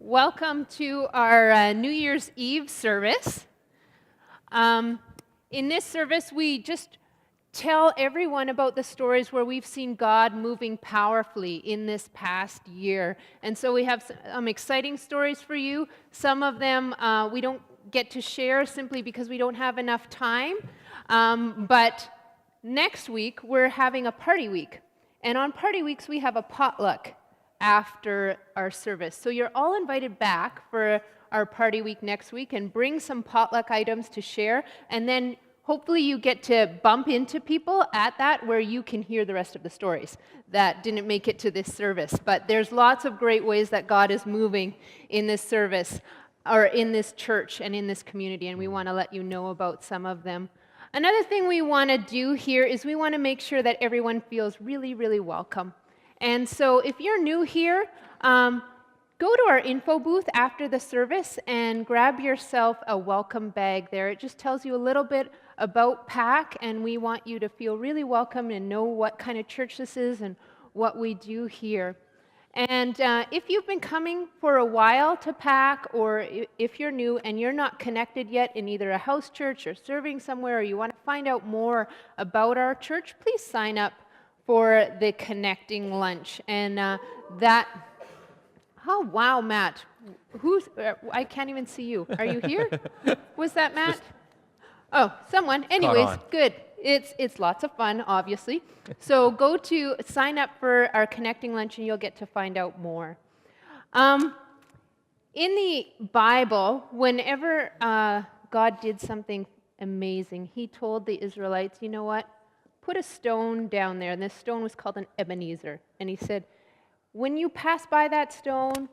Welcome to our New Year's Eve service. In this service, we just tell everyone about the stories where we've seen God moving powerfully in this past year. And so we have some exciting stories for you. Some of them we don't get to share simply because we don't have enough time. But next week, we're having a party week. And on party weeks, we have a potluck after our service. So you're all invited back for our party week next week and bring some potluck items to share. And then hopefully you get to bump into people at that where you can hear the rest of the stories that didn't make it to this service. But there's lots of great ways that God is moving in this service or in this church and in this community, and we want to let you know about some of them. Another thing we want to do here is we want to make sure that everyone feels really, really welcome. And so if you're new here, go to our info booth after the service and grab yourself a welcome bag there. It just tells you a little bit about PAC, and we want you to feel really welcome and know what kind of church this is and what we do here. And if you've been coming for a while to PAC, or if you're new and you're not connected yet in either a house church or serving somewhere, or you want to find out more about our church, please sign up for the connecting lunch. And oh wow, Matt, I can't even see you. Are you here? Was that Matt? Oh, someone. Anyways, good. It's lots of fun, obviously. So go to sign up for our connecting lunch and you'll get to find out more. In the Bible, whenever God did something amazing, he told the Israelites, you know what? Put a stone down there, and this stone was called an Ebenezer. And he said, when you pass by that stone,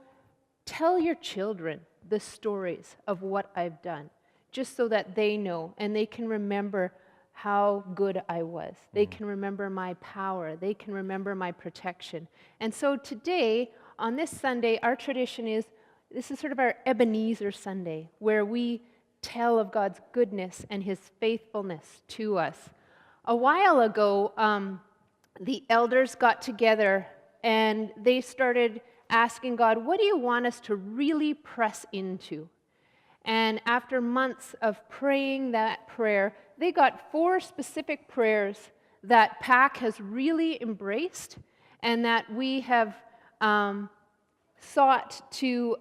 tell your children the stories of what I've done, just so that they know and they can remember how good I was. They can remember my power. They can remember my protection. And so today, on this Sunday, our tradition is, this is sort of our Ebenezer Sunday, where we tell of God's goodness and his faithfulness to us. A while ago, the elders got together and they started asking God, what do you want us to really press into? And after months of praying that prayer, they got 4 specific prayers that PAC has really embraced and that we have sought to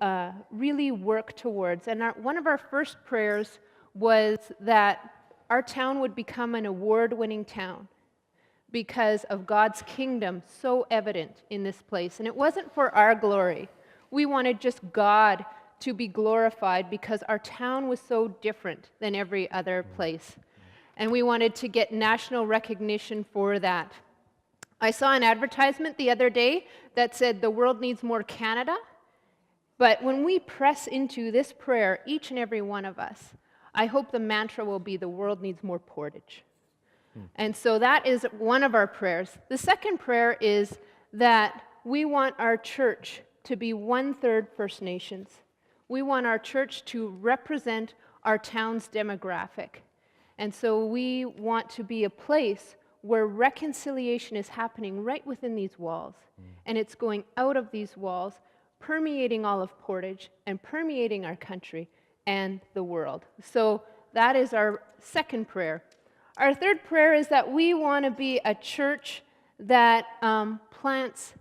really work towards. And one of our first prayers was that our town would become an award-winning town because of God's kingdom so evident in this place. And it wasn't for our glory. We wanted just God to be glorified because our town was so different than every other place. And we wanted to get national recognition for that. I saw an advertisement the other day that said the world needs more Canada. But when we press into this prayer, each and every one of us, I hope the mantra will be the world needs more Portage. And so that is one of our prayers. The second prayer is that we want our church to be 1/3 First Nations. We want our church to represent our town's demographic. And so we want to be a place where reconciliation is happening right within these walls. And it's going out of these walls, permeating all of Portage and permeating our country and the world. So that is our second prayer. Our third prayer is that we want to be a church that plants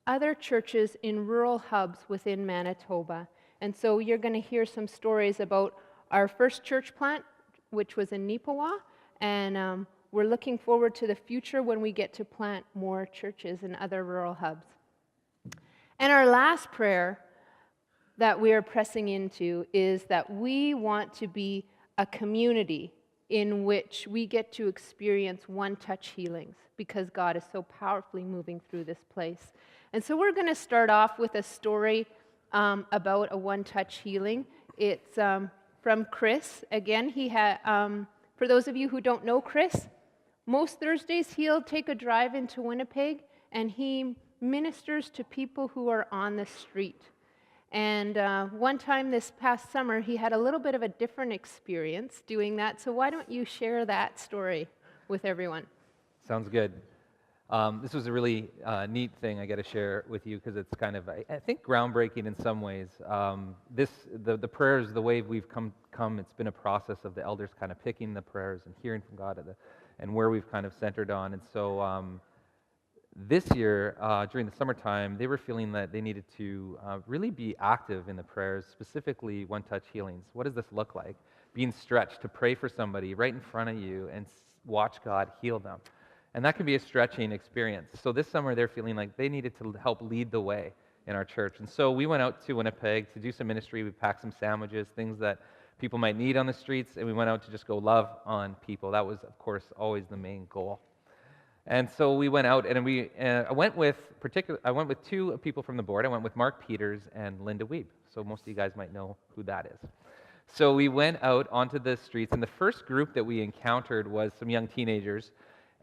other churches in rural hubs within Manitoba. And so you're going to hear some stories about our first church plant, which was in Neepawa, and we're looking forward to the future when we get to plant more churches in other rural hubs. And our last prayer that we are pressing into is that we want to be a community in which we get to experience one-touch healings because God is so powerfully moving through this place. And so we're going to start off with a story about a one-touch healing. It's from Chris. Again, he had, for those of you who don't know Chris, most Thursdays he'll take a drive into Winnipeg and he ministers to people who are on the street. And one time this past summer, he had a little bit of a different experience doing that. So why don't you share that story with everyone? Sounds good. This was a really neat thing I got to share with you because it's kind of, I think, groundbreaking in some ways. The prayers, the way we've come, it's been a process of the elders kind of picking the prayers and hearing from God and where we've kind of centered on. And so this year, during the summertime, they were feeling that they needed to really be active in the prayers, specifically one-touch healings. What does this look like? Being stretched to pray for somebody right in front of you and watch God heal them. And that can be a stretching experience. So this summer, they're feeling like they needed to help lead the way in our church. And so we went out to Winnipeg to do some ministry. We packed some sandwiches, things that people might need on the streets, and we went out to just go love on people. That was, of course, always the main goal. And so we went out, and I went with two people from the board. I went with Mark Peters and Linda Weeb. So most of you guys might know who that is. So we went out onto the streets, and the first group that we encountered was some young teenagers.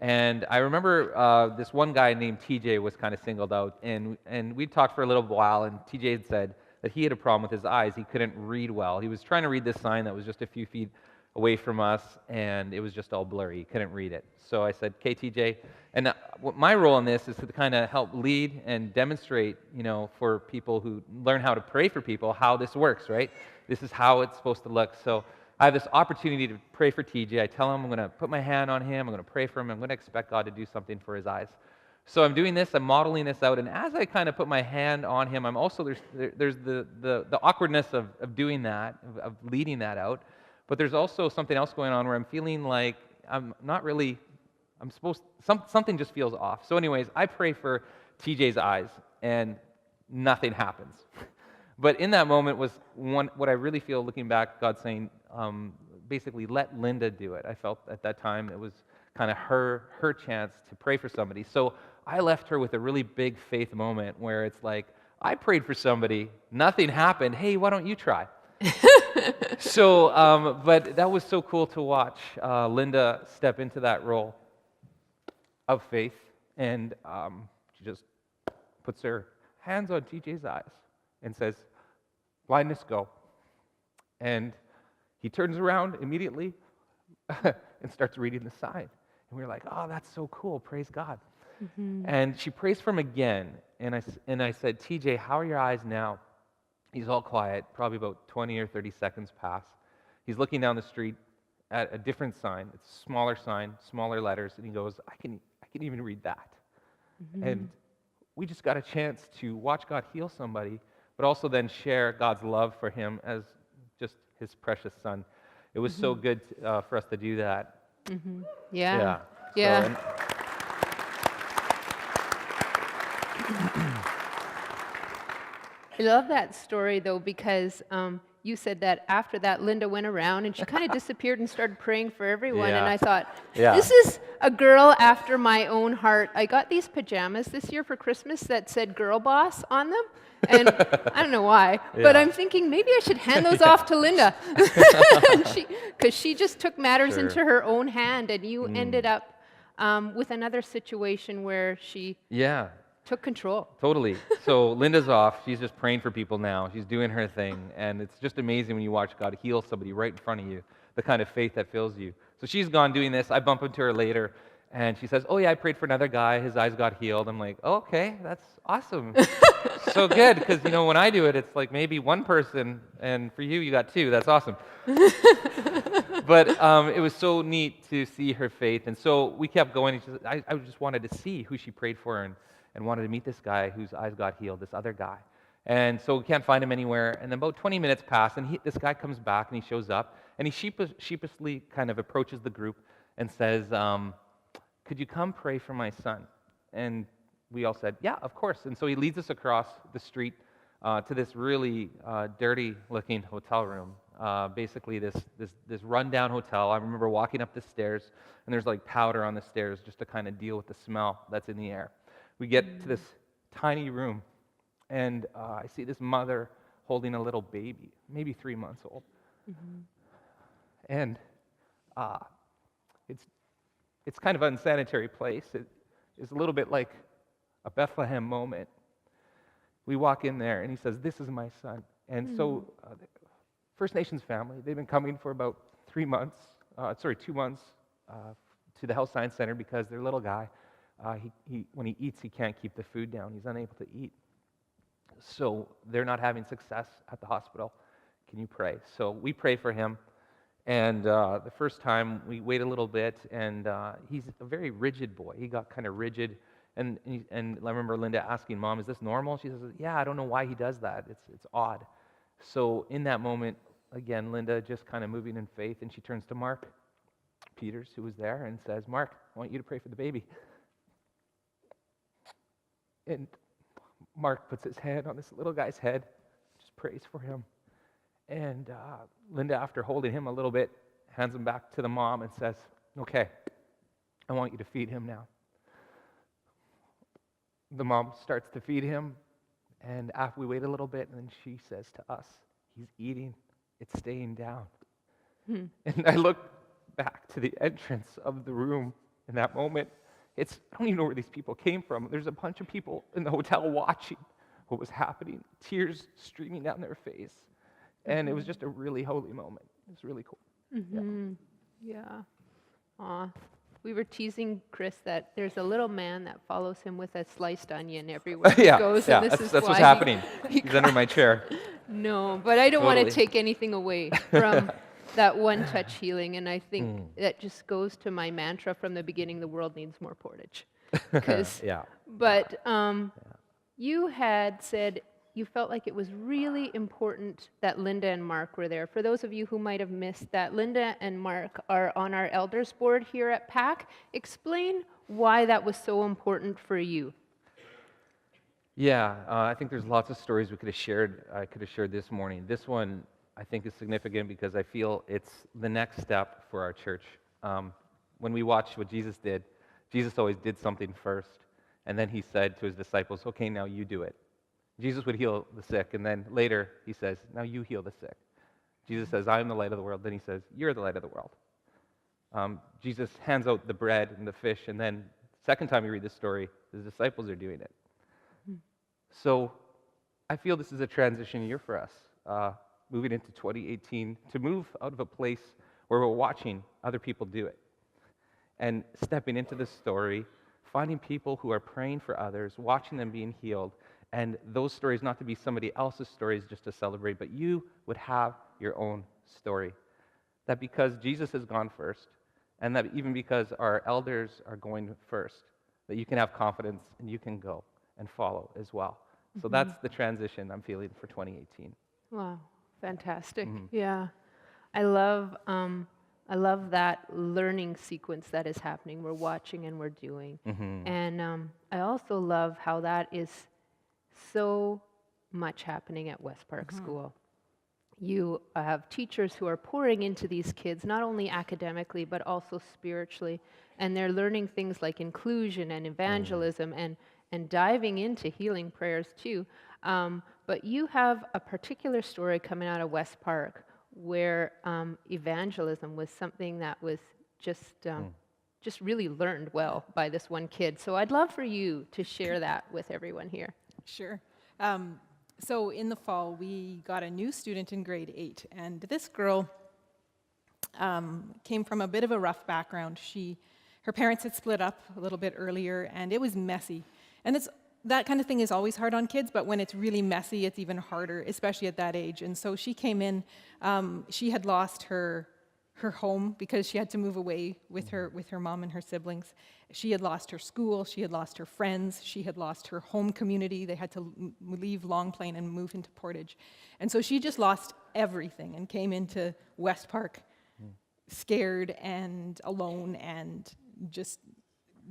And I remember this one guy named TJ was kind of singled out, and we talked for a little while, and TJ had said that he had a problem with his eyes. He couldn't read well. He was trying to read this sign that was just a few feet away from us, and it was just all blurry. He couldn't read it. So I said, "Okay, TJ," and what my role in this is to kind of help lead and demonstrate, for people who learn how to pray for people, how this works, right? This is how it's supposed to look. So I have this opportunity to pray for TJ. I tell him I'm going to put my hand on him. I'm going to pray for him. I'm going to expect God to do something for his eyes. So I'm doing this. I'm modeling this out. And as I kind of put my hand on him, I'm also, there's the awkwardness of doing that, of leading that out. But there's also something else going on where I'm feeling like something just feels off. So anyways, I pray for TJ's eyes, and nothing happens. But in that moment was what I really feel looking back, God saying, basically, let Linda do it. I felt at that time it was kind of her chance to pray for somebody. So I left her with a really big faith moment where it's like, I prayed for somebody, nothing happened. Hey, why don't you try? So, but that was so cool to watch Linda step into that role of faith, and she just puts her hands on TJ's eyes and says, "Blindness, go." And he turns around immediately and starts reading the sign. And we were like, "Oh, that's so cool. Praise God." Mm-hmm. And she prays for him again. And I said, "TJ, how are your eyes now?" He's all quiet. Probably about 20 or 30 seconds pass. He's looking down the street at a different sign. It's a smaller sign, smaller letters. And he goes, I can even read that. Mm-hmm. And we just got a chance to watch God heal somebody, but also then share God's love for him as just his precious son. It was so good for us to do that. Mm-hmm. Yeah. Yeah. I love that story, though, because you said that after that, Linda went around and she kind of disappeared and started praying for everyone. Yeah. And I thought, this is a girl after my own heart. I got these pajamas this year for Christmas that said "Girl Boss" on them. And I don't know why, but I'm thinking maybe I should hand those off to Linda. Because she just took matters into her own hand, and you ended up with another situation where she took control. Totally. So Linda's off. She's just praying for people now. She's doing her thing. And it's just amazing when you watch God heal somebody right in front of you, the kind of faith that fills you. So she's gone doing this. I bump into her later, and she says, "Oh, yeah, I prayed for another guy. His eyes got healed." I'm like, "Oh, okay, that's awesome." So good, because, when I do it, it's like maybe one person, and for you, you got two. That's awesome. But it was so neat to see her faith. And so we kept going. I just wanted to see who she prayed for, and wanted to meet this guy whose eyes got healed, this other guy. And so we can't find him anywhere. And then about 20 minutes pass, and this guy comes back, and he shows up, and he sheepishly kind of approaches the group and says, "Could you come pray for my son?" And we all said, "Yeah, of course." And so he leads us across the street to this really dirty-looking hotel room. Basically, this rundown hotel. I remember walking up the stairs, and there's like powder on the stairs just to kind of deal with the smell that's in the air. We get to this tiny room, and I see this mother holding a little baby, maybe 3 months old. Mm-hmm. And it's kind of an unsanitary place. It is a little bit like a Bethlehem moment. We walk in there, and he says, "This is my son." And so First Nations family, they've been coming for about 2 months to the Health Science Center because their little guy When he eats, he can't keep the food down. He's unable to eat. So they're not having success at the hospital. Can you pray? So we pray for him. And the first time we wait a little bit, and he's a very rigid boy. He got kind of rigid. And I remember Linda asking, Mom, is this normal? She says, yeah, I don't know why he does that. It's odd. So in that moment, again, Linda just kind of moving in faith, and she turns to Mark Peters, who was there, and says, Mark, I want you to pray for the baby. And Mark puts his hand on this little guy's head, just prays for him. And Linda, after holding him a little bit, hands him back to the mom and says, okay, I want you to feed him now. The mom starts to feed him, and after we wait a little bit, and then she says to us, he's eating, it's staying down. And I look back to the entrance of the room in that moment. I don't even know where these people came from. There's a bunch of people in the hotel watching what was happening, tears streaming down their face. And it was just a really holy moment. It was really cool. Yeah. Aw. We were teasing Chris that there's a little man that follows him with a sliced onion everywhere he goes. Yeah, and that's what's happening. He's under my chair. No, but I don't want Totally. to take anything away from that one-touch healing, and I think that just goes to my mantra from the beginning: the world needs more Portage. Yeah. But you had said you felt like it was really important that Linda and Mark were there. For those of you who might have missed that, Linda and Mark are on our elders board here at PAC. Explain why that was so important for you. Yeah, I think there's lots of stories I could have shared this morning. This one, I think, is significant because I feel it's the next step for our church. When we watch what Jesus did, Jesus always did something first, and then he said to his disciples, okay, now you do it. Jesus would heal the sick, and then later he says, now you heal the sick. Jesus says, I am the light of the world. Then he says, you're the light of the world. Jesus hands out the bread and the fish, and then second time you read this story, his disciples are doing it. So I feel this is a transition year for us, moving into 2018, to move out of a place where we're watching other people do it and stepping into the story, finding people who are praying for others, watching them being healed, and those stories not to be somebody else's stories just to celebrate, but you would have your own story. That because Jesus has gone first, and that even because our elders are going first, that you can have confidence and you can go and follow as well. So that's the transition I'm feeling for 2018. Wow, fantastic. Yeah. I love that learning sequence that is happening. We're watching and we're doing. And I also love how that is so much happening at West Park School. You have teachers who are pouring into these kids, not only academically, but also spiritually. And they're learning things like inclusion and evangelism and diving into healing prayers too. But you have a particular story coming out of West Park where evangelism was something that was just really learned well by this one kid. So I'd love for you to share that with everyone here. Sure. So in the fall, we got a new student in grade 8, and this girl came from a bit of a rough background. Her parents had split up a little bit earlier, and it was messy. And that kind of thing is always hard on kids, but when it's really messy, it's even harder, especially at that age. And so she came in, she had lost her home because she had to move away with her mom and her siblings. She had lost her school, she had lost her friends, she had lost her home community. They had to leave Long Plain and move into Portage. And so she just lost everything and came into West Park scared and alone and just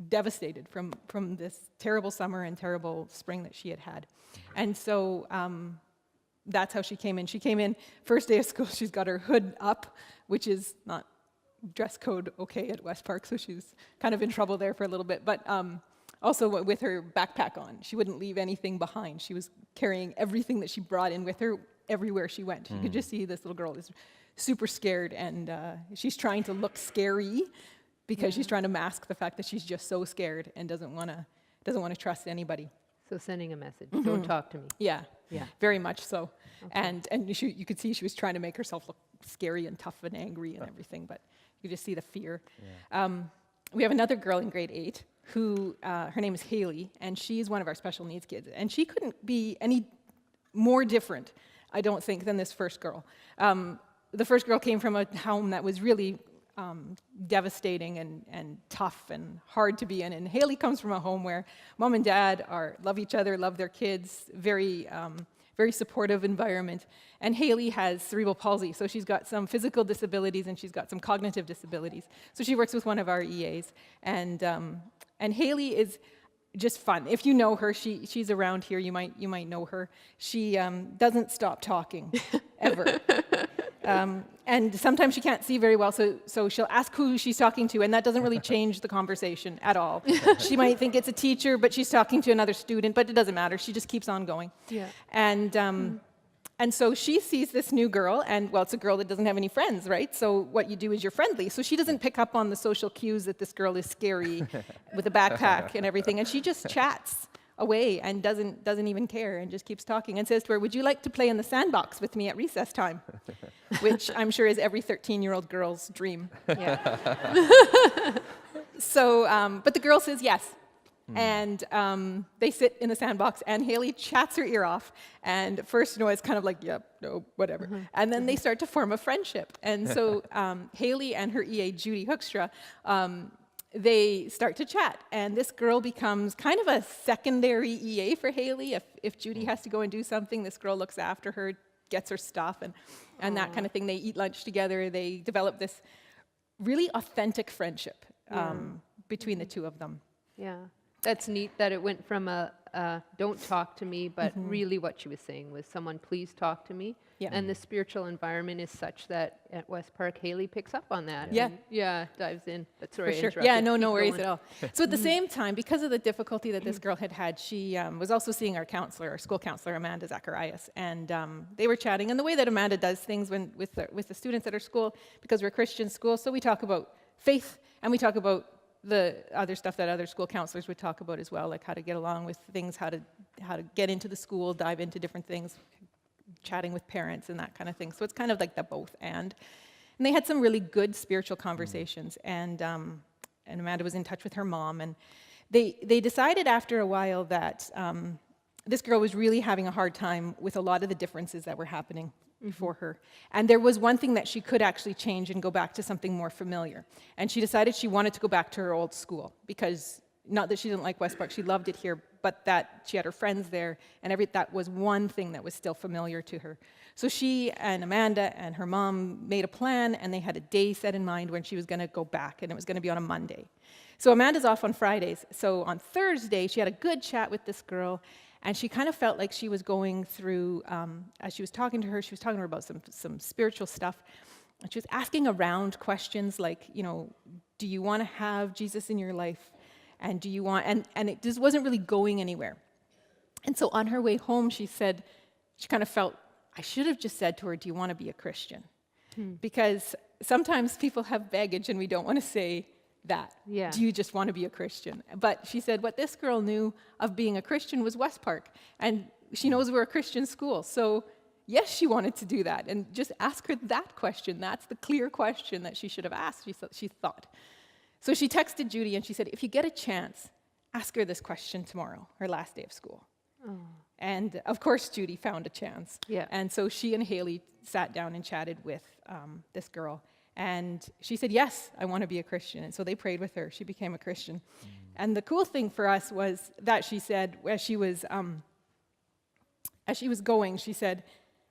devastated from this terrible summer and terrible spring that she had had. And so that's how she came in. She came in, first day of school, she's got her hood up, which is not dress code okay at West Park, so she's kind of in trouble there for a little bit. But also with her backpack on, she wouldn't leave anything behind. She was carrying everything that she brought in with her everywhere she went. You could just see this little girl is super scared, and she's trying to look scary because she's trying to mask the fact that she's just so scared and doesn't want to trust anybody. So sending a message, don't talk to me. Yeah, Yeah. very much so. Okay. And you could see she was trying to make herself look scary and tough and angry and everything, but you could just see the fear. Yeah. We have another girl in grade 8 who, her name is Haley, and she's one of our special needs kids. And she couldn't be any more different, I don't think, than this first girl. The first girl came from a home that was really devastating and tough and hard to be in. And Haley comes from a home where mom and dad love each other, love their kids, very supportive environment. And Haley has cerebral palsy, so she's got some physical disabilities and she's got some cognitive disabilities. So she works with one of our EAs. And Haley is just fun. If you know her, she's around here. You might know her. She doesn't stop talking ever. And sometimes she can't see very well, so she'll ask who she's talking to, and that doesn't really change the conversation at all. She might think it's a teacher, but she's talking to another student, but it doesn't matter. She just keeps on going. Yeah. And so she sees this new girl, and well, it's a girl that doesn't have any friends, right? So what you do is you're friendly. So she doesn't pick up on the social cues that this girl is scary with a backpack and everything, and she just chats away and doesn't even care and just keeps talking and says to her, "Would you like to play in the sandbox with me at recess time?" Which I'm sure is every 13-year-old girl's dream. Yeah. So, but the girl says yes. And they sit in the sandbox, and Haley chats her ear off. And first, it's kind of like, yep, no, whatever. And then they start to form a friendship. And so Haley and her EA, Judy Hookstra, they start to chat. And this girl becomes kind of a secondary EA for Haley. If Judy has to go and do something, this girl looks after her, gets her stuff, and that kind of thing. They eat lunch together. They develop this really authentic friendship between the two of them. Yeah. That's neat that it went from a don't talk to me, but really what she was saying was someone, please talk to me. Yeah. And the spiritual environment is such that at West Park, Haley picks up on that. Yeah. And, yeah, dives in. That's For right. sure. Yeah, no worries at all. So at the same time, because of the difficulty that this girl had, she was also seeing our counselor, our school counselor, Amanda Zacharias, and they were chatting. And the way that Amanda does things with the students at her school, because we're a Christian school, so we talk about faith and we talk about the other stuff that other school counselors would talk about as well, like how to get along with things, how to get into the school, dive into different things, chatting with parents and that kind of thing. So it's kind of like the both and. And they had some really good spiritual conversations, and Amanda was in touch with her mom, and they decided after a while that this girl was really having a hard time with a lot of the differences that were happening for her. And there was one thing that she could actually change and go back to something more familiar. And she decided she wanted to go back to her old school, because not that she didn't like West Park, she loved it here, but that she had her friends there, and that was one thing that was still familiar to her. So she and Amanda and her mom made a plan, and they had a day set in mind when she was going to go back, and it was going to be on a Monday. So Amanda's off on Fridays. So on Thursday, she had a good chat with this girl, and she kind of felt like she was going through, as she was talking to her about some spiritual stuff. And she was asking around questions like, do you want to have Jesus in your life? And do you want, and it just wasn't really going anywhere. And so on her way home, she kind of felt, I should have just said to her, do you want to be a Christian? Because sometimes people have baggage and we don't want to say that. Yeah. Do you just want to be a Christian? But she said what this girl knew of being a Christian was West Park. And she knows we're a Christian school. So yes, she wanted to do that. And just ask her that question. That's the clear question that she should have asked, she thought. So she texted Judy and she said, if you get a chance, ask her this question tomorrow, her last day of school. Oh. And of course, Judy found a chance. Yeah. And so she and Haley sat down and chatted with this girl. And she said, yes, I want to be a Christian. And so they prayed with her. She became a Christian. And the cool thing for us was that she said, as she was going, she said,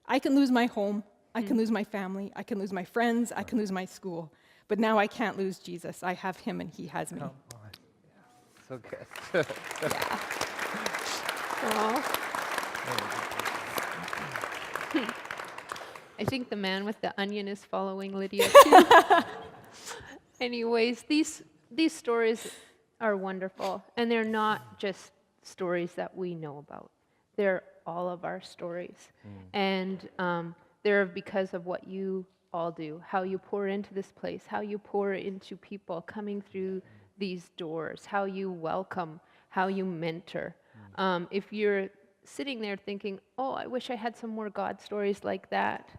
I can lose my home, I can lose my family, I can lose my friends, I can lose my school. But now I can't lose Jesus. I have him and he has me. Oh, boy. Yeah. So good. Yeah. I think the man with the onion is following Lydia too. Anyways, these stories are wonderful, and they're not just stories that we know about. They're all of our stories, and they're because of what you all do, how you pour into this place, how you pour into people coming through these doors, how you welcome, how you mentor. If you're sitting there thinking, oh, I wish I had some more God stories like that,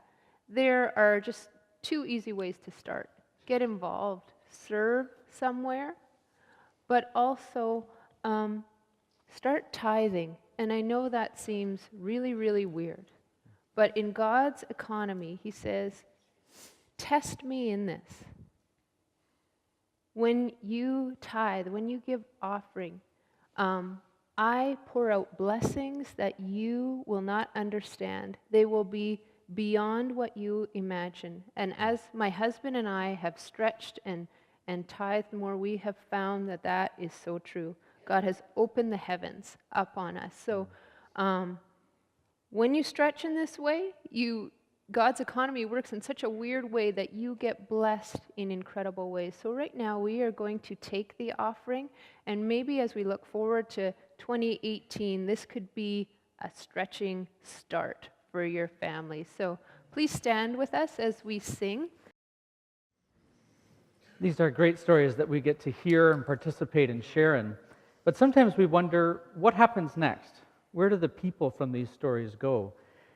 there are just two easy ways to start. Get involved, serve somewhere, but also start tithing. And I know that seems really, really weird, but in God's economy, he says, test me in this. When you tithe, when you give offering, I pour out blessings that you will not understand. They will be beyond what you imagine. And as my husband and I have stretched and tithed more, we have found that that is so true. God has opened the heavens up on us. So when you stretch in this way, God's economy works in such a weird way that you get blessed in incredible ways. So right now we are going to take the offering, and maybe as we look forward to 2018, this could be a stretching start for your family. So please stand with us as we sing. These are great stories that we get to hear and participate and share in. But sometimes we wonder, what happens next? Where do the people from these stories go?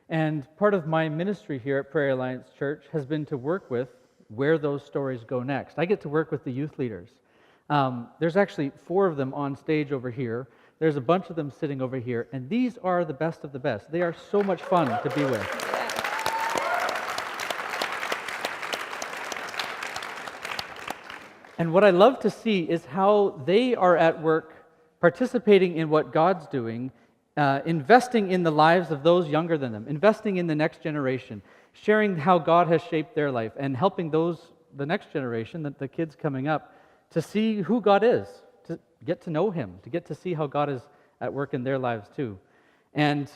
And part of my ministry here at Prairie Alliance Church has been to work with where those stories go next. I get to work with the youth leaders. There's actually 4 of them on stage over here. There's a bunch of them sitting over here, and these are the best of the best. They are so much fun to be with. And what I love to see is how they are at work participating in what God's doing, investing in the lives of those younger than them, investing in the next generation, sharing how God has shaped their life, and helping the next generation, the kids coming up, to see who God is, to get to know Him, to get to see how God is at work in their lives too. And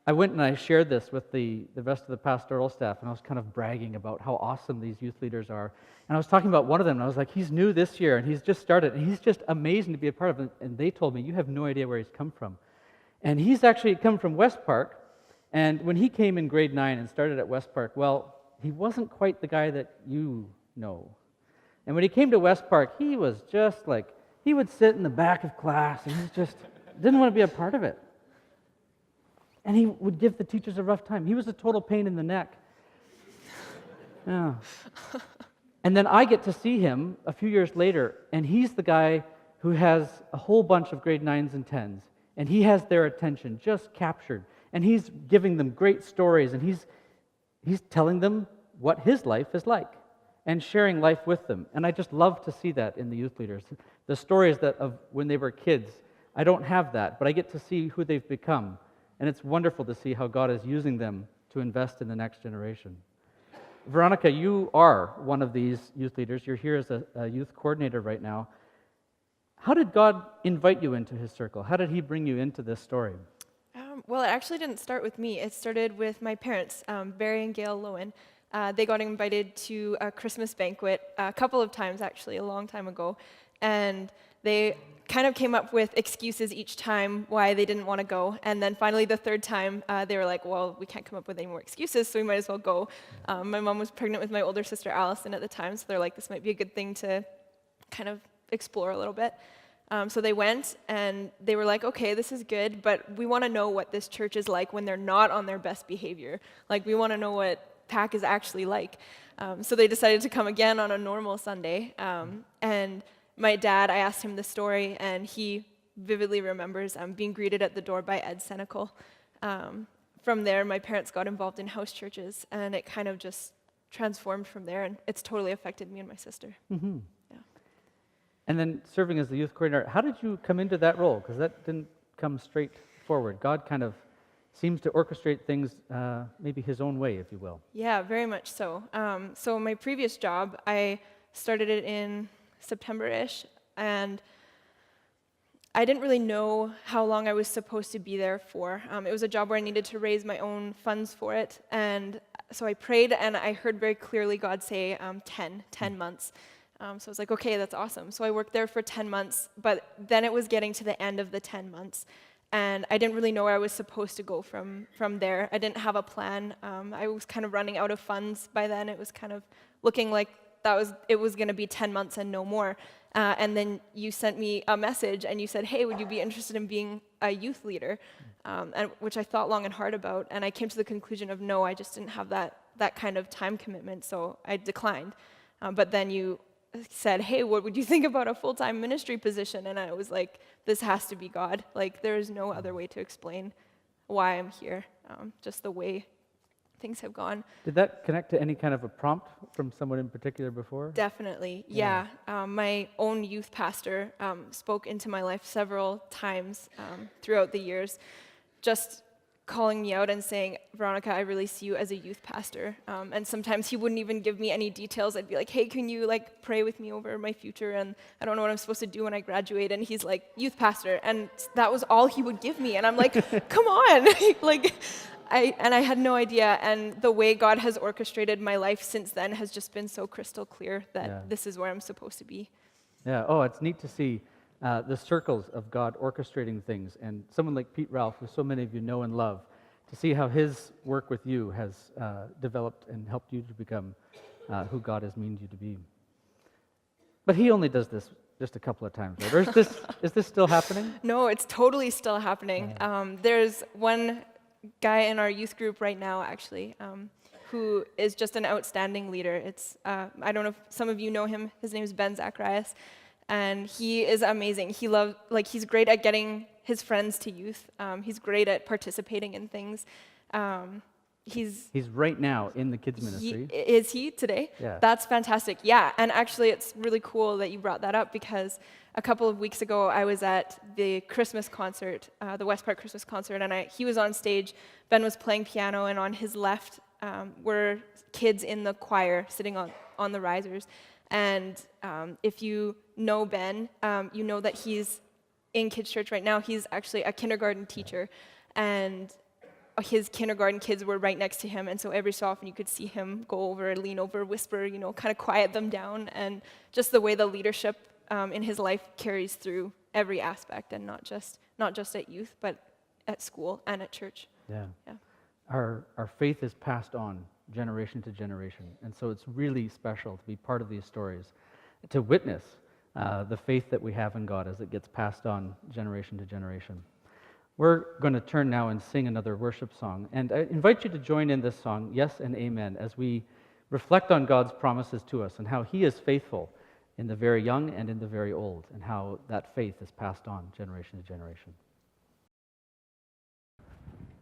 I went and I shared this with the rest of the pastoral staff, and I was kind of bragging about how awesome these youth leaders are. And I was talking about one of them, and I was like, he's new this year, and he's just started, and he's just amazing to be a part of it. And they told me, you have no idea where he's come from. And he's actually come from West Park, and when he came in grade 9 and started at West Park, well, he wasn't quite the guy that you know. And when he came to West Park, he was just like, he would sit in the back of class, and he just didn't want to be a part of it. And he would give the teachers a rough time. He was a total pain in the neck. Yeah. And then I get to see him a few years later, and he's the guy who has a whole bunch of grade 9s and 10s. And he has their attention just captured. And he's giving them great stories, and he's telling them what his life is like and sharing life with them. And I just love to see that in the youth leaders. The stories of when they were kids, I don't have that, but I get to see who they've become. And it's wonderful to see how God is using them to invest in the next generation. Veronica, you are one of these youth leaders. You're here as a youth coordinator right now. How did God invite you into His circle? How did He bring you into this story? Well, it actually didn't start with me. It started with my parents, Barry and Gail Lowen. They got invited to a Christmas banquet a couple of times, actually, a long time ago. And they kind of came up with excuses each time why they didn't want to go. And then finally, the third time, they were like, well, we can't come up with any more excuses, so we might as well go. My mom was pregnant with my older sister, Allison, at the time, so they're like, this might be a good thing to kind of explore a little bit. So they went, and they were like, okay, this is good, but we want to know what this church is like when they're not on their best behavior. Like, we want to know what PAC is actually like. So they decided to come again on a normal Sunday. And my dad, I asked him the story, and he vividly remembers being greeted at the door by Ed Senecal. From there, my parents got involved in house churches, and it kind of just transformed from there, and it's totally affected me and my sister. Mm-hmm. Yeah. And then serving as the youth coordinator, how did you come into that role? Because that didn't come straight forward. God kind of seems to orchestrate things maybe His own way, if you will. Yeah, very much so. So my previous job, I started it in September-ish, and I didn't really know how long I was supposed to be there for. It was a job where I needed to raise my own funds for it, and so I prayed, and I heard very clearly God say 10 months. So I was like, okay, that's awesome. So I worked there for 10 months, but then it was getting to the end of the 10 months, and I didn't really know where I was supposed to go from there. I didn't have a plan. I was kind of running out of funds by then. It was kind of looking like it was going to be 10 months and no more. And then you sent me a message, and you said, hey, would you be interested in being a youth leader? Which I thought long and hard about, and I came to the conclusion of no, I just didn't have that kind of time commitment, so I declined. But then you said, hey, what would you think about a full-time ministry position? And I was like, this has to be God. Like, there is no other way to explain why I'm here, just the way things have gone. Did that connect to any kind of a prompt from someone in particular before? Definitely, yeah. My own youth pastor spoke into my life several times throughout the years, just calling me out and saying, Veronica, I really see you as a youth pastor. And sometimes he wouldn't even give me any details. I'd be like, hey, can you like pray with me over my future? And I don't know what I'm supposed to do when I graduate. And he's like, youth pastor. And that was all he would give me. And I'm like, come on. like, I had no idea. And the way God has orchestrated my life since then has just been so crystal clear that this is where I'm supposed to be. Yeah, oh, it's neat to see the circles of God orchestrating things, and someone like Pete Ralph, who so many of you know and love, to see how his work with you has developed and helped you to become who God has meant you to be. But he only does this just a couple of times, right? Or is this still happening? No, it's totally still happening. There's one guy in our youth group right now, actually, who is just an outstanding leader. It's I don't know if some of you know him. His name is Ben Zacharias. And he is amazing. He's great at getting his friends to youth. He's great at participating in things. He's right now in the kids ministry. Is he today? Yeah. That's fantastic. Yeah, and actually it's really cool that you brought that up, because a couple of weeks ago I was at the Christmas concert, the West Park Christmas concert, and he was on stage. Ben was playing piano, and on his left were kids in the choir sitting on the risers. And if you know Ben, you know that he's in kids' church right now. He's actually a kindergarten teacher, and his kindergarten kids were right next to him, and so every so often you could see him go over, lean over, whisper, kind of quiet them down, and just the way the leadership in his life carries through every aspect, and not just at youth, but at school and at church. Yeah. Our faith is passed on generation to generation, and so it's really special to be part of these stories, to witness the faith that we have in God as it gets passed on generation to generation. We're going to turn now and sing another worship song, and I invite you to join in this song, Yes and Amen, as we reflect on God's promises to us and how He is faithful in the very young and in the very old, and how that faith is passed on generation to generation.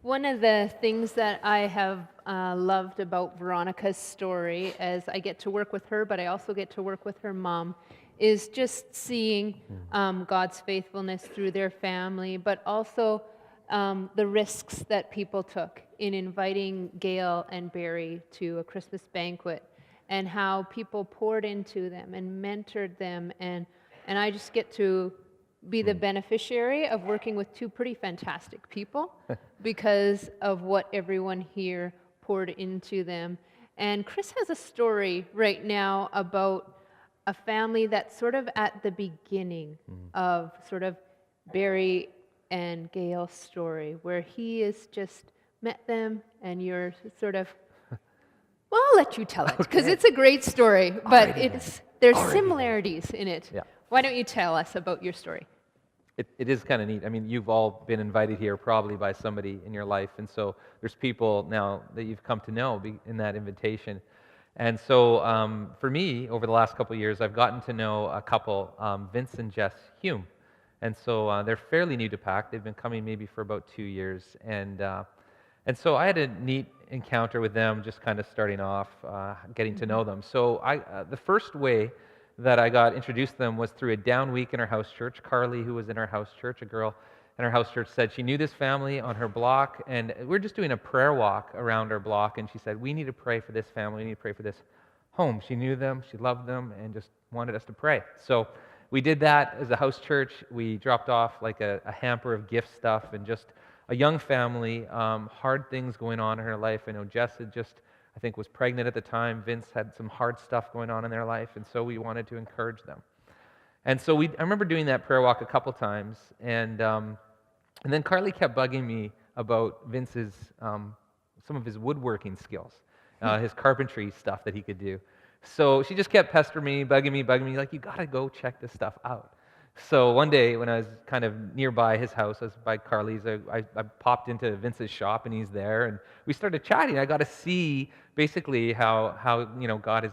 One of the things that I have loved about Veronica's story, as I get to work with her, but I also get to work with her mom, is just seeing God's faithfulness through their family, but also the risks that people took in inviting Gail and Barry to a Christmas banquet, and how people poured into them and mentored them, and I just get to be the beneficiary of working with two pretty fantastic people because of what everyone here poured into them. And Chris has a story right now about a family that's sort of at the beginning of sort of Barry and Gail's story, where he has just met them, and you're sort of, well, I'll let you tell it, because it's a great story, but there's similarities in it. Yeah. Why don't you tell us about your story? It is kind of neat. I mean, you've all been invited here probably by somebody in your life, and so there's people now that you've come to know in that invitation. And so for me, over the last couple of years, I've gotten to know a couple, Vince and Jess Hume. And so they're fairly new to PAC. They've been coming maybe for about 2 years. And so I had a neat encounter with them, just kind of starting off, getting to know them. So the first way that I got introduced to them was through a down week in our house church. Carly, who was in our house church, a girl in our house church, said she knew this family on her block, and we're just doing a prayer walk around our block, and she said, we need to pray for this family, we need to pray for this home. She knew them, she loved them, and just wanted us to pray. So we did that as a house church. We dropped off like a hamper of gift stuff, and just a young family, hard things going on in her life. I know Jess had just, I think, was pregnant at the time. Vince had some hard stuff going on in their life, and so we wanted to encourage them. And so I remember doing that prayer walk a couple times, and then Carly kept bugging me about Vince's, some of his woodworking skills, his carpentry stuff that he could do. So she just kept pestering me, bugging me, like, you got to go check this stuff out. So one day when I was kind of nearby his house, I was by Carly's, I popped into Vince's shop and he's there, and we started chatting. I got to see basically how God has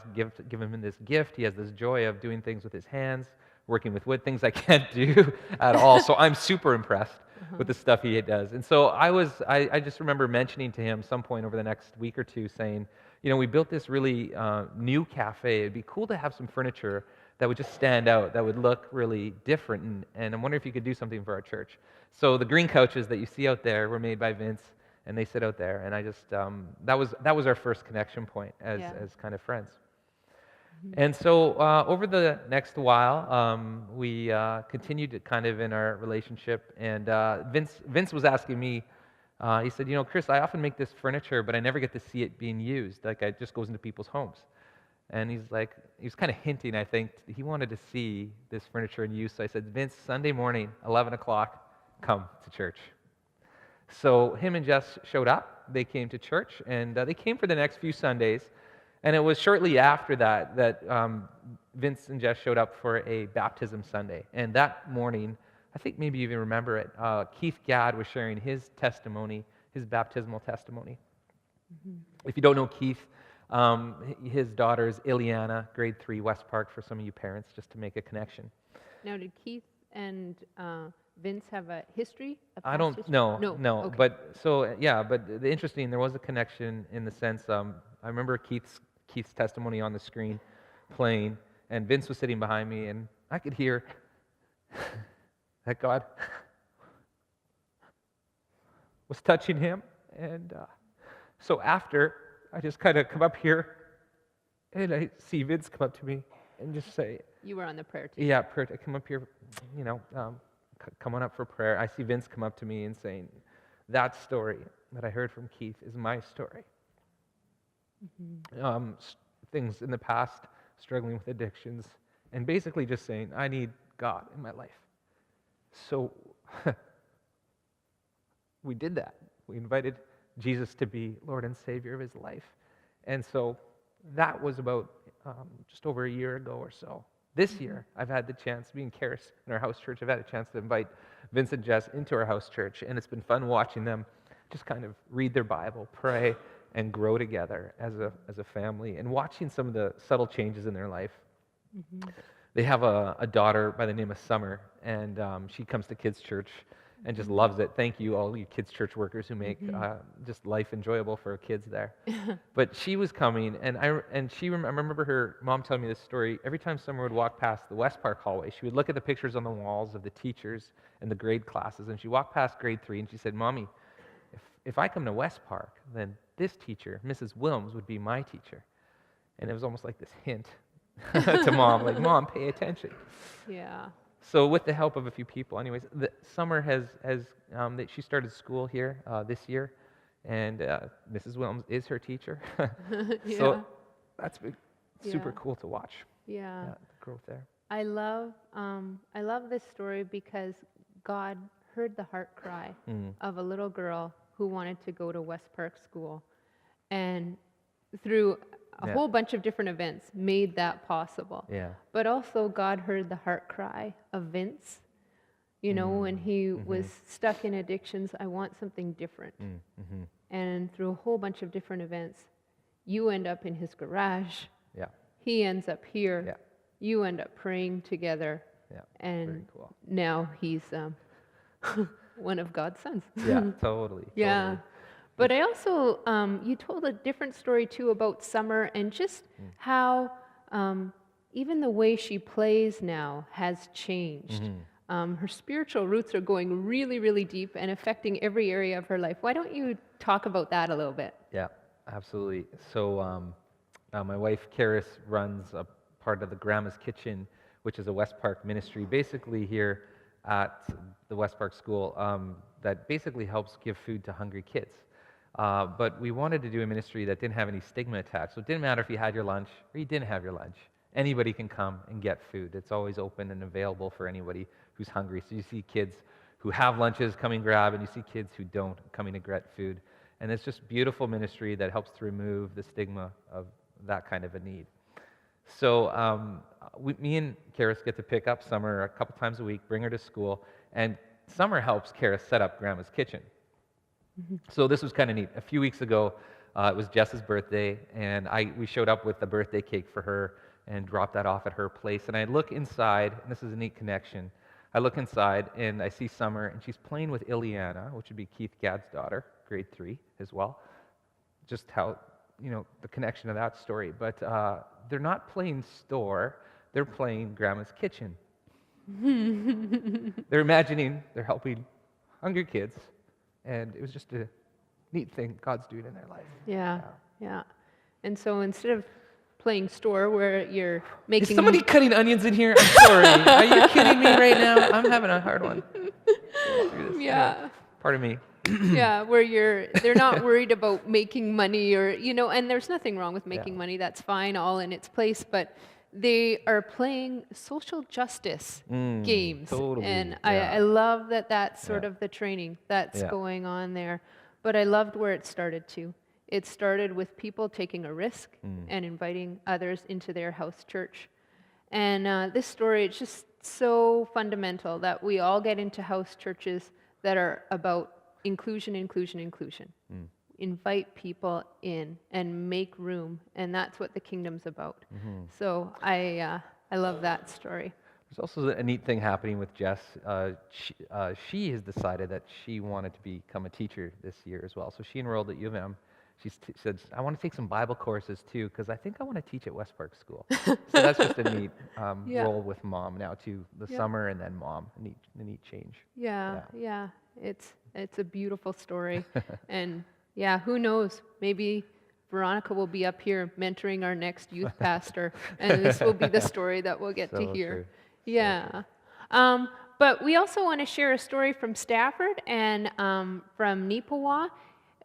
given him this gift. He has this joy of doing things with his hands, working with wood, things I can't do at all. So I'm super impressed with the stuff he does. And so I just remember mentioning to him some point over the next week or two, saying, we built this really new cafe. It'd be cool to have some furniture that would just stand out, that would look really different. And I'm wondering if you could do something for our church. So the green couches that you see out there were made by Vince, and they sit out there. And I just, that was our first connection point as kind of friends. And so over the next while, we continued kind of in our relationship. And Vince was asking me, he said, Chris, I often make this furniture, but I never get to see it being used. Like, it just goes into people's homes. And he was kind of hinting, I think, he wanted to see this furniture in use. So I said, Vince, Sunday morning, 11 o'clock, come to church. So him and Jess showed up. They came to church, and they came for the next few Sundays. And it was shortly after that Vince and Jess showed up for a baptism Sunday. And that morning, I think maybe you even remember it, Keith Gadd was sharing his testimony, his baptismal testimony. If you don't know Keith, his daughter is Ileana, grade 3, West Park, for some of you parents, just to make a connection. Now, did Keith and Vince have a history? I don't know. No. Okay. But the interesting, there was a connection in the sense, I remember Keith's testimony on the screen playing, and Vince was sitting behind me, and I could hear that God was touching him. And so after, I just kind of come up here, and I see Vince come up to me and just say, you were on the prayer team. yeah, prayer. I come up here, come on up for prayer. I see Vince come up to me and saying, that story that I heard from Keith is my story. Things in the past, struggling with addictions, and basically just saying, I need God in my life. So we did that. We invited Jesus to be Lord and Savior of his life. And so that was about just over a year ago or so. This year, I've had the chance, being Karis in our house church, I've had a chance to invite Vince and Jess into our house church, and it's been fun watching them just kind of read their Bible, pray, and grow together as a family, and watching some of the subtle changes in their life. They have a daughter by the name of Summer, and she comes to kids' church and just loves it. Thank you, all you kids' church workers who make just life enjoyable for kids there. But she was coming, and I remember her mom telling me this story. Every time Summer would walk past the West Park hallway, she would look at the pictures on the walls of the teachers and the grade classes, and she walked past grade 3, and she said, Mommy, if I come to West Park, then this teacher, Mrs. Wilms, would be my teacher. And it was almost like this hint to Mom, like, Mom, pay attention. Yeah. So with the help of a few people, anyways, Summer she started school here this year, and Mrs. Wilms is her teacher. So that's been super cool to watch. Yeah. The growth there. I love this story because God heard the heart cry of a little girl who wanted to go to West Park School, and through a whole bunch of different events made that possible. Yeah. But also God heard the heart cry of Vince, when he was stuck in addictions. I want something different. And through a whole bunch of different events, you end up in his garage. Yeah. He ends up here. Yeah. You end up praying together. Yeah. And very cool. now he's one of God's sons. Yeah, totally. Yeah. Totally. But I also, you told a different story too about Summer, and just how even the way she plays now has changed. Her spiritual roots are going really, really deep and affecting every area of her life. Why don't you talk about that a little bit? Yeah, absolutely. So my wife, Karis, runs a part of the Grandma's Kitchen, which is a West Park ministry, basically here at the West Park School, that basically helps give food to hungry kids. But we wanted to do a ministry that didn't have any stigma attached. So it didn't matter if you had your lunch or you didn't have your lunch. Anybody can come and get food. It's always open and available for anybody who's hungry. So you see kids who have lunches coming grab, and you see kids who don't coming to get food. And it's just beautiful ministry that helps to remove the stigma of that kind of a need. So me and Karis get to pick up Summer a couple times a week, bring her to school, and Summer helps Karis set up Grandma's kitchen. So this was kind of neat. A few weeks ago, it was Jess's birthday, and we showed up with the birthday cake for her and dropped that off at her place. And I look inside, and this is a neat connection. I look inside, and I see Summer, and she's playing with Ileana, which would be Keith Gadd's daughter, grade 3 as well. Just how, the connection of that story. But they're not playing store, they're playing Grandma's kitchen. They're imagining they're helping hungry kids, and it was just a neat thing God's doing in their life. Yeah. And so instead of playing store where you're making... Is somebody cutting onions in here? I'm sorry. Are you kidding me right now? I'm having a hard one. Yeah. Pardon me. Yeah, where they're not worried about making money or, and there's nothing wrong with making money. That's fine, all in its place. But they are playing social justice games. Totally. And I love that that's sort of the training that's going on there. But I loved where it started too. It started with people taking a risk and inviting others into their house church. And this story, it's just so fundamental that we all get into house churches that are about inclusion. Invite people in and make room, and that's what the kingdom's about. So I love that story. There's also a neat thing happening with Jess. She has decided that she wanted to become a teacher this year as well. So she enrolled at U of M. She said, I want to take some Bible courses too, because I think I want to teach at West Park School. So that's just a neat role with mom now too, the summer and then mom, a neat change. Yeah. It's a beautiful story. And who knows, maybe Veronica will be up here mentoring our next youth pastor, and this will be the story that we'll get to hear. True. Yeah. But we also want to share a story from Stafford and from Neepawa.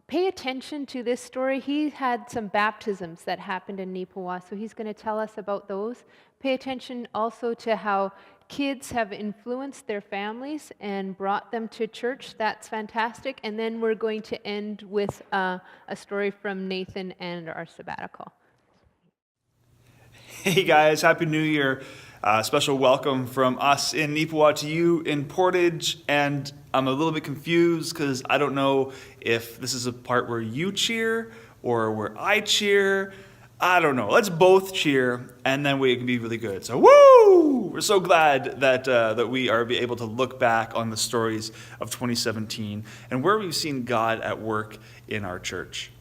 Pay attention to this story. He had some baptisms that happened in Neepawa, so he's going to tell us about those. Pay attention also to how kids have influenced their families and brought them to church. That's fantastic. And then we're going to end with a story from Nathan and our sabbatical. Hey guys, Happy New Year. Special welcome from us in Neepawa to you in Portage. And I'm a little bit confused because I don't know if this is a part where you cheer or where I cheer. I don't know. Let's both cheer, and then we can be really good. So, woo! We're so glad that we are able to look back on the stories of 2017 and where we've seen God at work in our church.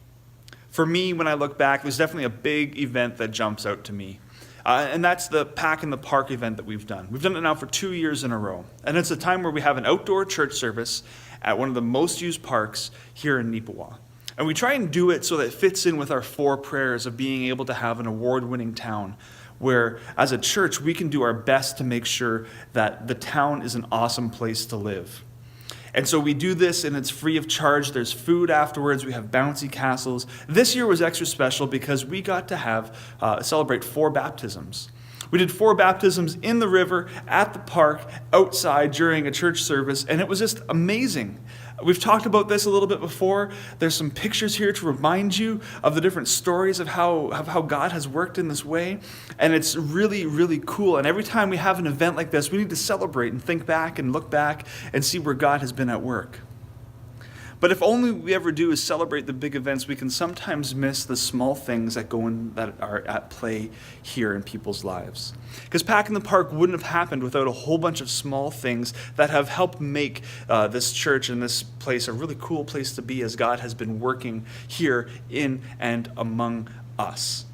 For me, when I look back, there's definitely a big event that jumps out to me. And that's the Pack in the Park event that we've done. We've done it now for 2 years in a row. And it's a time where we have an outdoor church service at one of the most used parks here in Neepawa. And we try and do it so that it fits in with our 4 prayers of being able to have an award-winning town, where as a church we can do our best to make sure that the town is an awesome place to live. And so we do this, and it's free of charge. There's food afterwards. We have bouncy castles. This year was extra special because we got to celebrate 4 baptisms. We did 4 baptisms in the river, at the park, outside during a church service, and it was just amazing. We've talked about this a little bit before. There's some pictures here to remind you of the different stories of how God has worked in this way. And it's really, really cool. And every time we have an event like this, we need to celebrate and think back and look back and see where God has been at work. But if only we ever do is celebrate the big events, we can sometimes miss the small things that are at play here in people's lives. Because Pack in the Park wouldn't have happened without a whole bunch of small things that have helped make this church and this place a really cool place to be as God has been working here in and among us.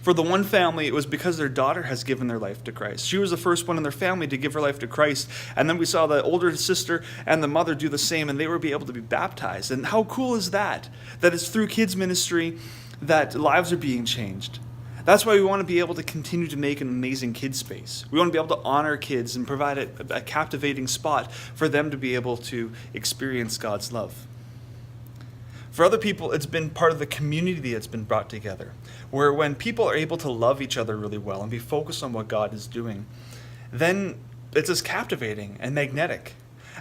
For the one family, it was because their daughter has given their life to Christ. She was the first one in their family to give her life to Christ. And then we saw the older sister and the mother do the same, and they were able to be baptized. And how cool is that? That it's through kids' ministry that lives are being changed. That's why we want to be able to continue to make an amazing kids space. We want to be able to honor kids and provide a captivating spot for them to be able to experience God's love. For other people, it's been part of the community that's been brought together, where when people are able to love each other really well and be focused on what God is doing, then it's just captivating and magnetic.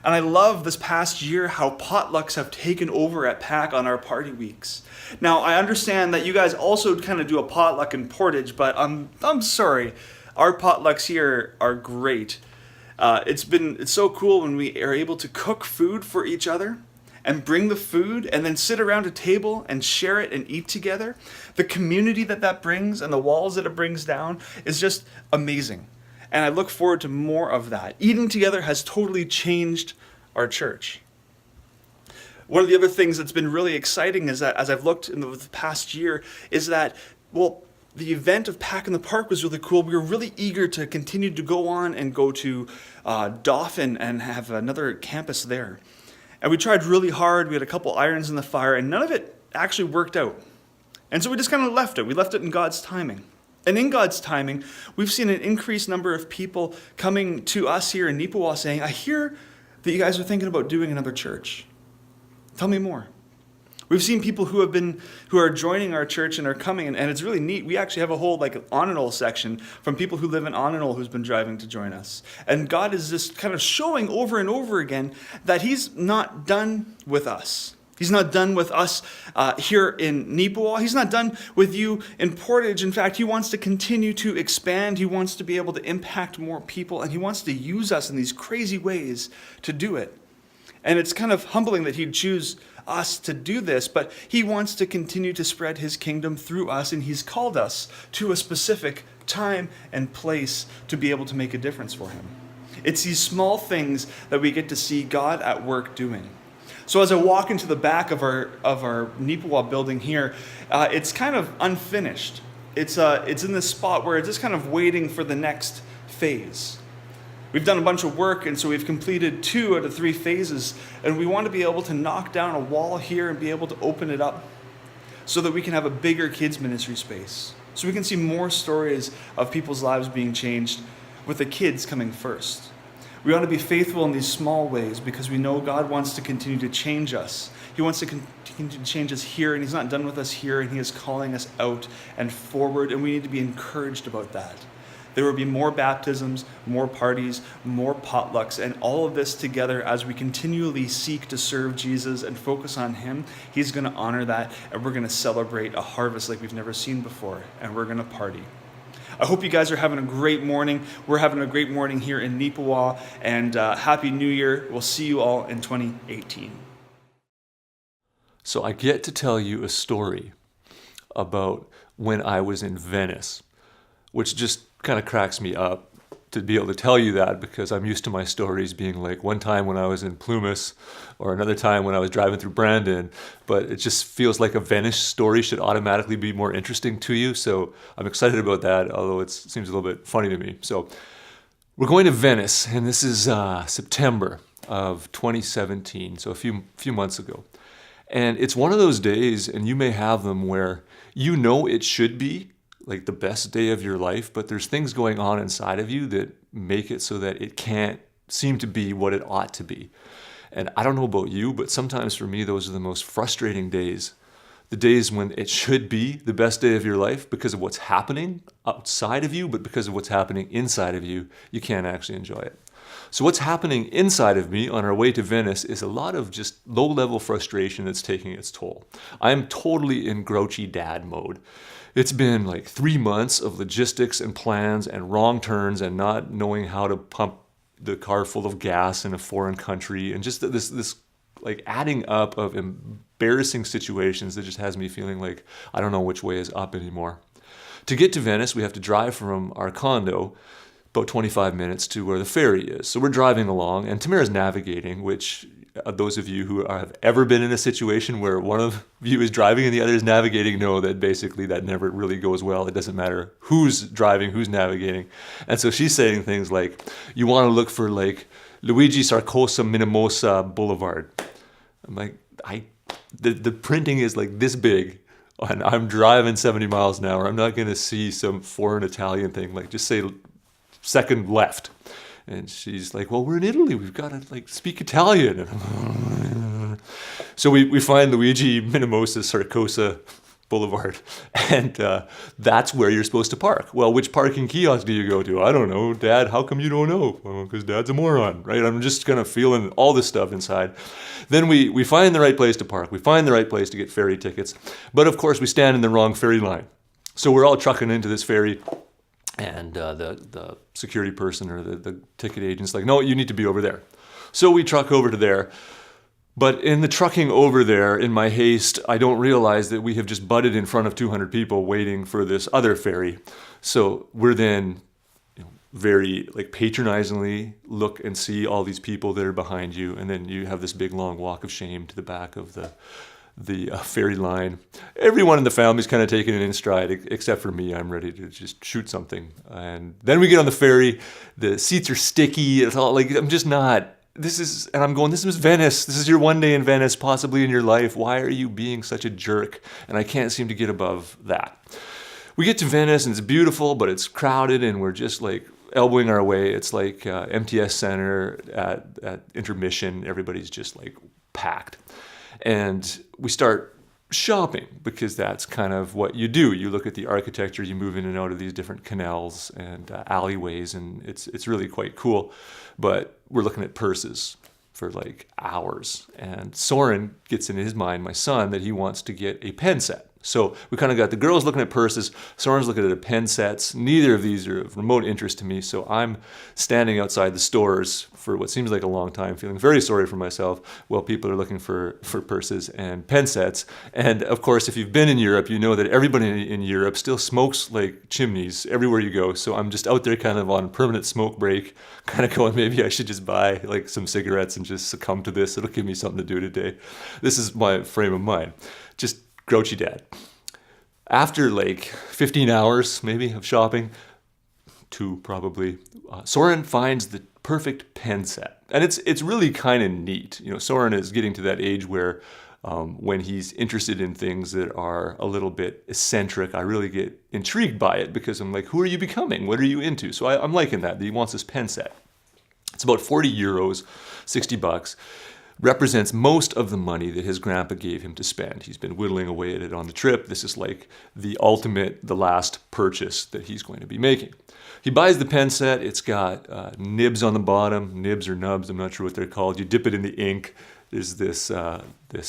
And I love this past year how potlucks have taken over at PAC on our party weeks. Now, I understand that you guys also kind of do a potluck in Portage, but I'm sorry. Our potlucks here are great. It's so cool when we are able to cook food for each other and bring the food and then sit around a table and share it and eat together. The community that brings and the walls that it brings down is just amazing. And I look forward to more of that. Eating together has totally changed our church. One of the other things that's been really exciting is that as I've looked in the past year is that, well, the event of Pack in the Park was really cool. We were really eager to continue to go on and go to Dauphin and have another campus there. And we tried really hard. We had a couple irons in the fire, and none of it actually worked out. And so we just kind of left it. We left it in God's timing. And in God's timing, we've seen an increased number of people coming to us here in Nipawa saying, I hear that you guys are thinking about doing another church. Tell me more. We've seen people who are joining our church and are coming, and it's really neat. We actually have a whole Onanol section from people who live in Onanol who's been driving to join us. And God is just kind of showing over and over again that He's not done with us. He's not done with us here in Nipawa. He's not done with you in Portage. In fact, He wants to continue to expand. He wants to be able to impact more people, and He wants to use us in these crazy ways to do it. And it's kind of humbling that He'd choose us to do this, but He wants to continue to spread His kingdom through us, and He's called us to a specific time and place to be able to make a difference for Him. It's these small things that we get to see God at work doing. So as I walk into the back of our Nipawa building here, it's kind of unfinished. It's in this spot where it's just kind of waiting for the next phase. We've done a bunch of work, and so we've completed 2 out of 3 phases, and we want to be able to knock down a wall here and be able to open it up so that we can have a bigger kids ministry space, so we can see more stories of people's lives being changed with the kids coming first. We want to be faithful in these small ways because we know God wants to continue to change us. He wants to continue to change us here, and He's not done with us here, and He is calling us out and forward, and we need to be encouraged about that. There will be more baptisms, more parties, more potlucks, and all of this together as we continually seek to serve Jesus and focus on Him. He's going to honor that, and we're going to celebrate a harvest like we've never seen before, and we're going to party. I hope you guys are having a great morning. We're having a great morning here in Nipawa, and Happy New Year. We'll see you all in 2018. So I get to tell you a story about when I was in Venice, which just kind of cracks me up to be able to tell you that, because I'm used to my stories being like one time when I was in Plumas or another time when I was driving through Brandon, but it just feels like a Venice story should automatically be more interesting to you. So I'm excited about that, although it seems a little bit funny to me. So we're going to Venice, and this is September of 2017, so a few months ago. And it's one of those days, and you may have them, where you know it should be like the best day of your life, but there's things going on inside of you that make it so that it can't seem to be what it ought to be. And I don't know about you, but sometimes for me, those are the most frustrating days. The days when it should be the best day of your life because of what's happening outside of you, but because of what's happening inside of you, you can't actually enjoy it. So what's happening inside of me on our way to Venice is a lot of just low-level frustration that's taking its toll. I'm totally in grouchy dad mode. It's been like 3 months of logistics and plans and wrong turns and not knowing how to pump the car full of gas in a foreign country, and just this like adding up of embarrassing situations that just has me feeling like I don't know which way is up anymore. To get to Venice, we have to drive from our condo about 25 minutes to where the ferry is. So we're driving along, and Tamara's navigating, which those of you who have ever been in a situation where one of you is driving and the other is navigating know that basically that never really goes well. It doesn't matter who's driving, who's navigating. And so she's saying things like, you want to look for like Luigi Sarcosa Minimosa Boulevard. I'm like, the printing is like this big, and I'm driving 70 miles an hour. I'm not going to see some foreign Italian thing, like just say second left. And she's like, well, we're in Italy. We've got to like speak Italian. So we find Luigi Minimosa Sarcosa Boulevard. And that's where you're supposed to park. Well, which parking kiosk do you go to? I don't know. Dad, how come you don't know? Well, because Dad's a moron, right? I'm just kind of feeling all this stuff inside. Then we find the right place to park. We find the right place to get ferry tickets. But of course, we stand in the wrong ferry line. So we're all trucking into this ferry. And the security person or the ticket agent's like, no, you need to be over there. So we truck over to there. But in the trucking over there, in my haste, I don't realize that we have just butted in front of 200 people waiting for this other ferry. So we're then very patronizingly look and see all these people that are behind you. And then you have this big long walk of shame to the back of the ferry line. Everyone in the family's kind of taking it in stride, except for me. I'm ready to just shoot something. And then we get on the ferry. The seats are sticky. It's all I'm just not. And I'm going, this is Venice. This is your one day in Venice, possibly in your life. Why are you being such a jerk? And I can't seem to get above that. We get to Venice and it's beautiful, but it's crowded and we're just elbowing our way. It's like MTS Center at intermission. Everybody's just packed. And we start shopping because that's kind of what you do. You look at the architecture, you move in and out of these different canals and alleyways, and it's really quite cool. But we're looking at purses for hours. And Soren gets in his mind, my son, that he wants to get a pen set. So we kind of got the girls looking at purses, Soren's looking at pen sets. Neither of these are of remote interest to me, so I'm standing outside the stores for what seems like a long time, feeling very sorry for myself while people are looking for purses and pen sets. And of course, if you've been in Europe, you know that everybody in Europe still smokes like chimneys everywhere you go. So I'm just out there kind of on permanent smoke break, kind of going, maybe I should just buy some cigarettes and just succumb to this. It'll give me something to do today. This is my frame of mind. Just grouchy dad. After 15 hours maybe of shopping, 2 probably, Soren finds the perfect pen set. And it's really kind of neat. Soren is getting to that age where when he's interested in things that are a little bit eccentric, I really get intrigued by it because I'm like, who are you becoming? What are you into? So I'm liking that he wants this pen set. It's about 40 euros, 60 bucks. Represents most of the money that his grandpa gave him to spend. He's been whittling away at it on the trip. This is the last purchase that he's going to be making. He buys the pen set. It's got nibs on the bottom, nibs or nubs, I'm not sure what they're called. You dip it in the ink. There's this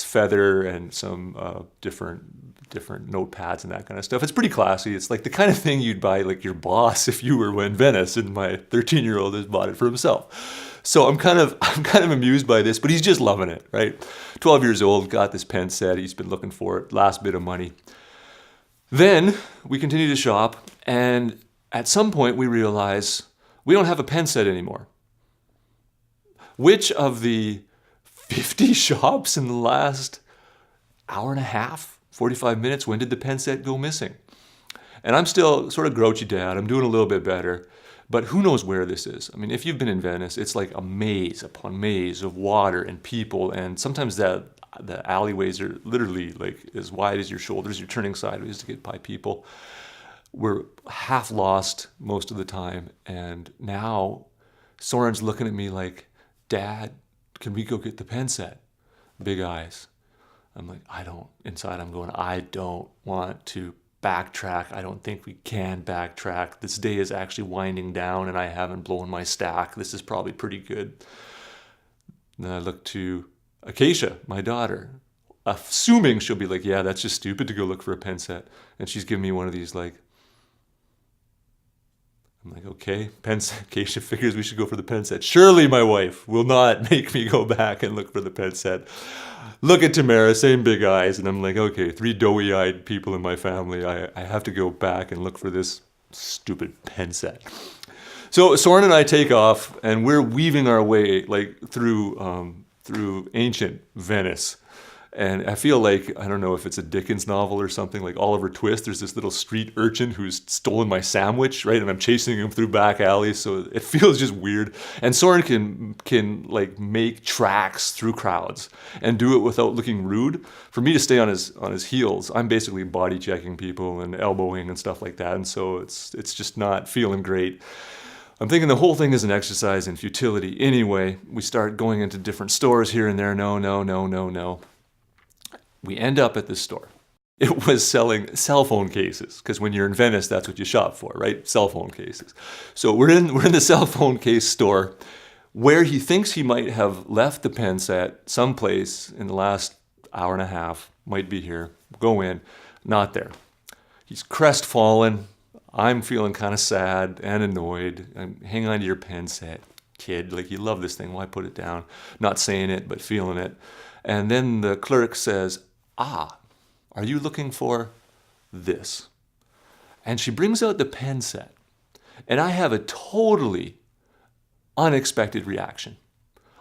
feather and some different notepads and that kind of stuff. It's pretty classy. It's the kind of thing you'd buy your boss if you were in Venice, and my 13-year-old has bought it for himself. So I'm kind of amused by this, but he's just loving it, right? 12 years old, got this pen set. He's been looking for it, last bit of money. Then we continue to shop, and at some point we realize we don't have a pen set anymore. Which of the 50 shops in the last hour and a half, 45 minutes, when did the pen set go missing? And I'm still sort of grouchy dad. I'm doing a little bit better. But who knows where this is? I mean, if you've been in Venice, it's like a maze upon maze of water and people. And sometimes the alleyways are literally as wide as your shoulders. You're turning sideways to get by people. We're half lost most of the time. And now Soren's looking at me like, Dad, can we go get the pen set? Big eyes. I'm like, inside I'm going, I don't want to backtrack. I don't think we can backtrack. This day is actually winding down and I haven't blown my stack. This is probably pretty good. Then I look to Acacia, my daughter, assuming she'll be like, yeah, that's just stupid to go look for a pen set. And she's giving me one of these I'm like, okay, pen set. Acacia figures we should go for the pen set. Surely my wife will not make me go back and look for the pen set. Look at Tamara, same big eyes, and I'm like, okay, 3 doughy-eyed people in my family. I have to go back and look for this stupid pen set. So Soren and I take off, and we're weaving our way through ancient Venice. And I feel I don't know if it's a Dickens novel or something, like Oliver Twist. There's this little street urchin who's stolen my sandwich, right? And I'm chasing him through back alleys, so it feels just weird. And Soren can make tracks through crowds and do it without looking rude. For me to stay on his heels, I'm basically body checking people and elbowing and stuff like that. And so it's just not feeling great. I'm thinking the whole thing is an exercise in futility. Anyway, we start going into different stores here and there. No. We end up at this store. It was selling cell phone cases, because when you're in Venice, that's what you shop for, right? Cell phone cases. So we're in the cell phone case store where he thinks he might have left the pen set someplace in the last hour and a half, might be here. Go in, not there. He's crestfallen. I'm feeling kind of sad and annoyed. I'm hang on to your pen set, kid. Like, you love this thing. Why put it down? Not saying it, but feeling it. And then the clerk says, are you looking for this? And she brings out the pen set. And I have a totally unexpected reaction.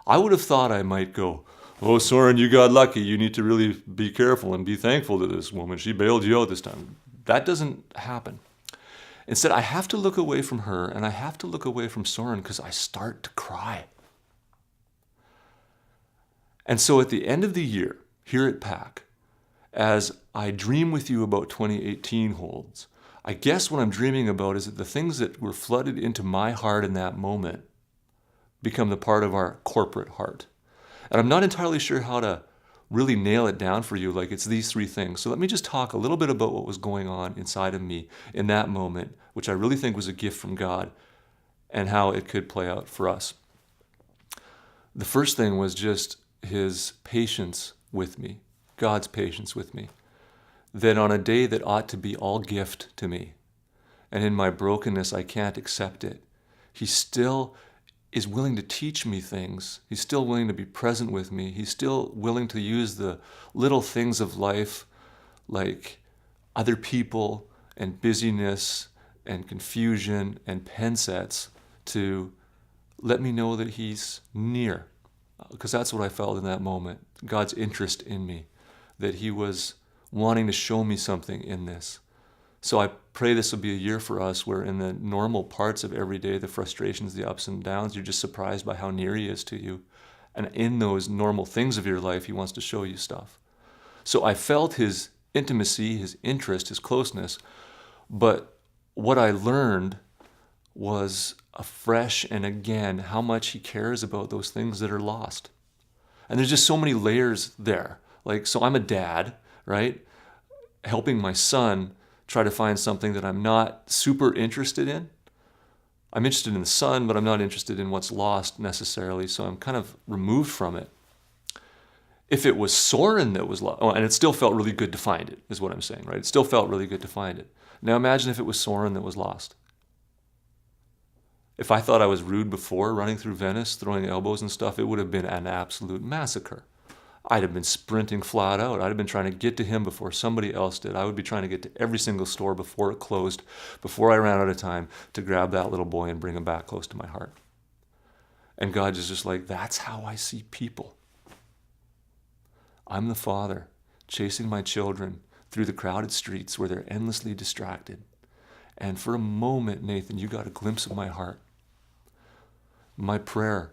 I would have thought I might go, oh, Soren, you got lucky. You need to really be careful and be thankful to this woman. She bailed you out this time. That doesn't happen. Instead, I have to look away from her, and I have to look away from Soren because I start to cry. And so at the end of the year, here at PAC, as I dream with you about 2018 holds, I guess what I'm dreaming about is that the things that were flooded into my heart in that moment become the part of our corporate heart. And I'm not entirely sure how to really nail it down for you, like it's these three things. So let me just talk a little bit about what was going on inside of me in that moment, which I really think was a gift from God, and how it could play out for us. The first thing was just his patience with me, God's patience with me, that on a day that ought to be all gift to me, and in my brokenness I can't accept it, he still is willing to teach me things. He's still willing to be present with me. He's still willing to use the little things of life, like other people and busyness and confusion and pen sets, to let me know that he's near. Because that's what I felt in that moment, God's interest in me, that he was wanting to show me something in this. So I pray this will be a year for us where in the normal parts of every day, the frustrations, the ups and downs, you're just surprised by how near he is to you. And in those normal things of your life, he wants to show you stuff. So I felt his intimacy, his interest, his closeness. But what I learned was afresh and again how much he cares about those things that are lost. And there's just so many layers there. Like, so I'm a dad, right? Helping my son try to find something that I'm not super interested in. I'm interested in the son, but I'm not interested in what's lost necessarily, so I'm kind of removed from it. If it was Soren that was lost, and it still felt really good to find it, is what I'm saying, right? It still felt really good to find it. Now imagine if it was Soren that was lost. If I thought I was rude before, running through Venice, throwing elbows and stuff, it would have been an absolute massacre. I'd have been sprinting flat out. I'd have been trying to get to him before somebody else did. I would be trying to get to every single store before it closed, before I ran out of time, to grab that little boy and bring him back close to my heart. And God is just like, that's how I see people. I'm the father chasing my children through the crowded streets where they're endlessly distracted. And for a moment, Nathan, you got a glimpse of my heart. My prayer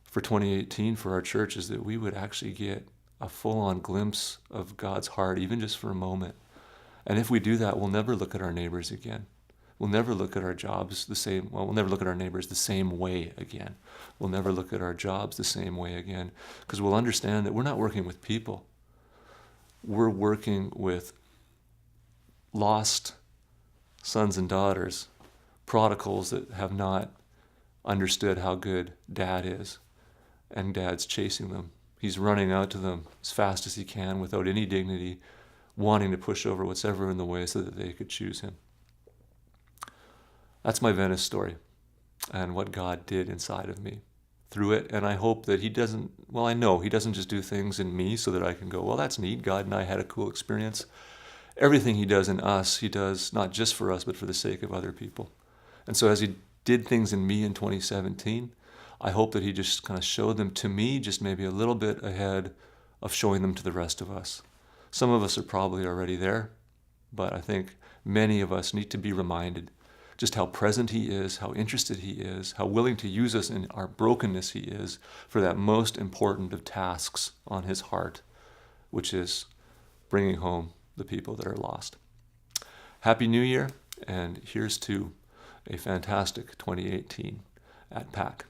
for 2018 for our church is that we would actually get a full-on glimpse of God's heart, even just for a moment. And if we do that, we'll never look at our neighbors again. We'll never look at our jobs the same, well, we'll never look at our neighbors the same way again. We'll never look at our jobs the same way again, because we'll understand that we're not working with people. We're working with lost sons and daughters, prodigals that have not understood how good Dad is, and Dad's chasing them. He's running out to them as fast as he can without any dignity, wanting to push over what's ever in the way so that they could choose him. That's my Venice story and what God did inside of me through it. And I hope that he doesn't, well, I know he doesn't just do things in me so that I can go, well, that's neat. God and I had a cool experience. Everything he does in us, he does not just for us, but for the sake of other people. And so as he did things in me in 2017, I hope that he just kind of showed them to me, just maybe a little bit ahead of showing them to the rest of us. Some of us are probably already there, but I think many of us need to be reminded just how present he is, how interested he is, how willing to use us in our brokenness he is for that most important of tasks on his heart, which is bringing home the people that are lost. Happy New Year, and here's to a fantastic 2018 at PAC.